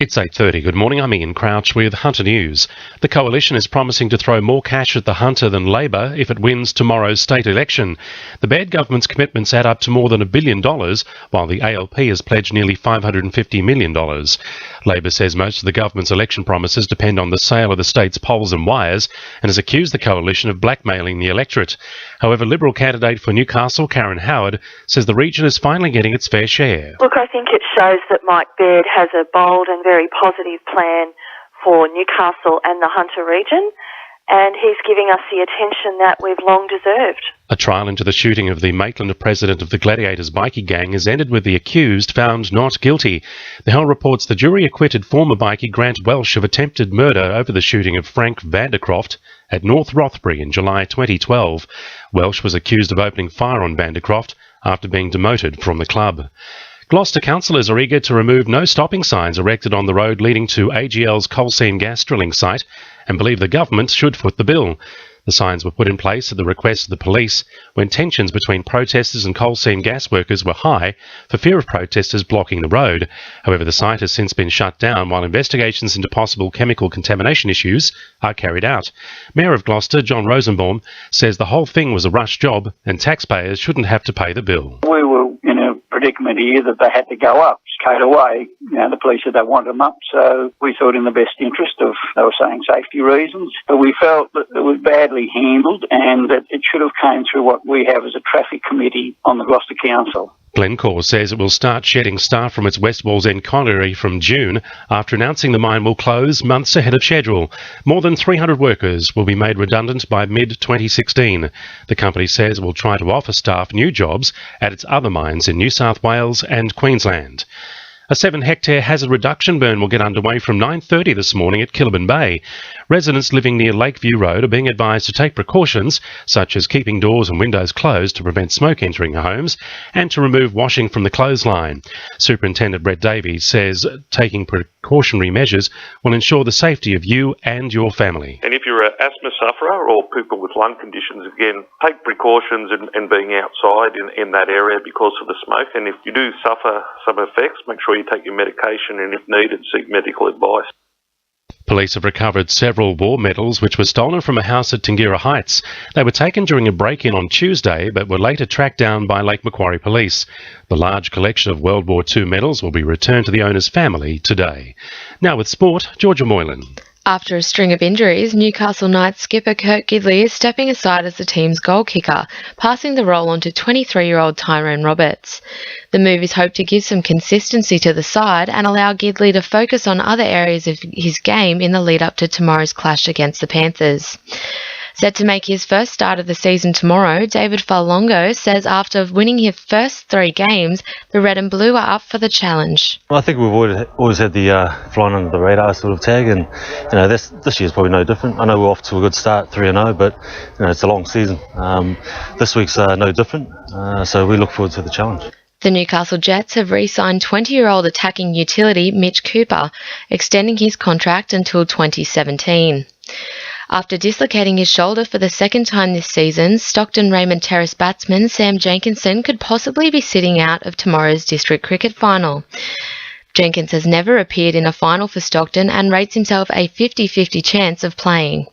It's 8:30. Good morning, I'm Ian Crouch with Hunter News. The Coalition is promising to throw more cash at the Hunter than Labor if it wins tomorrow's state election. The Baird government's commitments add up to more than $1 billion, while the ALP has pledged nearly $550 million. Labor says most of the government's election promises depend on the sale of the state's poles and wires and has accused the Coalition of blackmailing the electorate. However, Liberal candidate for Newcastle, Karen Howard, says the region is finally getting its fair share. Look, I think it shows that Mike Baird has a bold and very positive plan for Newcastle and the Hunter region, and he's giving us the attention that we've long deserved. A trial into the shooting of the Maitland president of the Gladiators Bikie gang has ended with the accused found not guilty. The Herald reports the jury acquitted former Bikie Grant Welsh of attempted murder over the shooting of Frank Vandercroft at North Rothbury in July 2012. Welsh was accused of opening fire on Vandercroft after being demoted from the club. Gloucester councillors are eager to remove no stopping signs erected on the road leading to AGL's coal seam gas drilling site and believe the government should foot the bill. The signs were put in place at the request of the police when tensions between protesters and coal seam gas workers were high for fear of protesters blocking the road. However, the site has since been shut down while investigations into possible chemical contamination issues are carried out. Mayor of Gloucester, John Rosenbaum, says the whole thing was a rush job and taxpayers shouldn't have to pay the bill. We were in a predicament here that they had to go up straight away. The police said they wanted them up, so we thought in the best interest of, they were saying safety reasons, but we felt that it was badly handled and that it should have came through what we have as a traffic committee on the Gloucester Council. Glencore says it will start shedding staff from its West Wallsend colliery from June after announcing the mine will close months ahead of schedule. More than 300 workers will be made redundant by mid-2016. The company says it will try to offer staff new jobs at its other mines in New South Wales and Queensland. A 7-hectare hazard reduction burn will get underway from 9:30 this morning at Killaban Bay. Residents living near Lakeview Road are being advised to take precautions such as keeping doors and windows closed to prevent smoke entering homes and to remove washing from the clothesline. Superintendent Brett Davies says taking precautionary measures will ensure the safety of you and your family. And if you're an asthma sufferer or people with lung conditions, again, take precautions in being outside in that area because of the smoke. And if you do suffer some effects, make sure you take your medication and if needed, seek medical advice. Police have recovered several war medals which were stolen from a house at Tingira Heights. They were taken during a break-in on Tuesday but were later tracked down by Lake Macquarie Police. The large collection of World War II medals will be returned to the owner's family today. Now with sport, Georgia Moylan. After a string of injuries, Newcastle Knights skipper Kurt Gidley is stepping aside as the team's goal kicker, passing the role on to 23-year-old Tyrone Roberts. The move is hoped to give some consistency to the side and allow Gidley to focus on other areas of his game in the lead-up to tomorrow's clash against the Panthers. Set to make his first start of the season tomorrow, David Falongo says after winning his first 3 games, the Red and Blue are up for the challenge. Well, I think we've always had the flying under the radar sort of tag, and this year's probably no different. I know we're off to a good start, 3-0, but it's a long season. This week's no different, so we look forward to the challenge. The Newcastle Jets have re-signed 20-year-old attacking utility Mitch Cooper, extending his contract until 2017. After dislocating his shoulder for the second time this season, Stockton Raymond Terrace batsman Sam Jenkinson could possibly be sitting out of tomorrow's district cricket final. Jenkins has never appeared in a final for Stockton and rates himself a 50-50 chance of playing.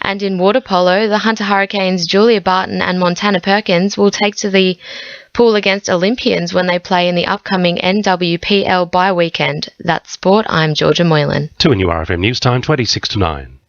And in water polo, the Hunter Hurricanes Julia Barton and Montana Perkins will take to the pool against Olympians when they play in the upcoming NWPL bye weekend. That's sport. I'm Georgia Moylan. To a new RFM News Time, 26 to 9.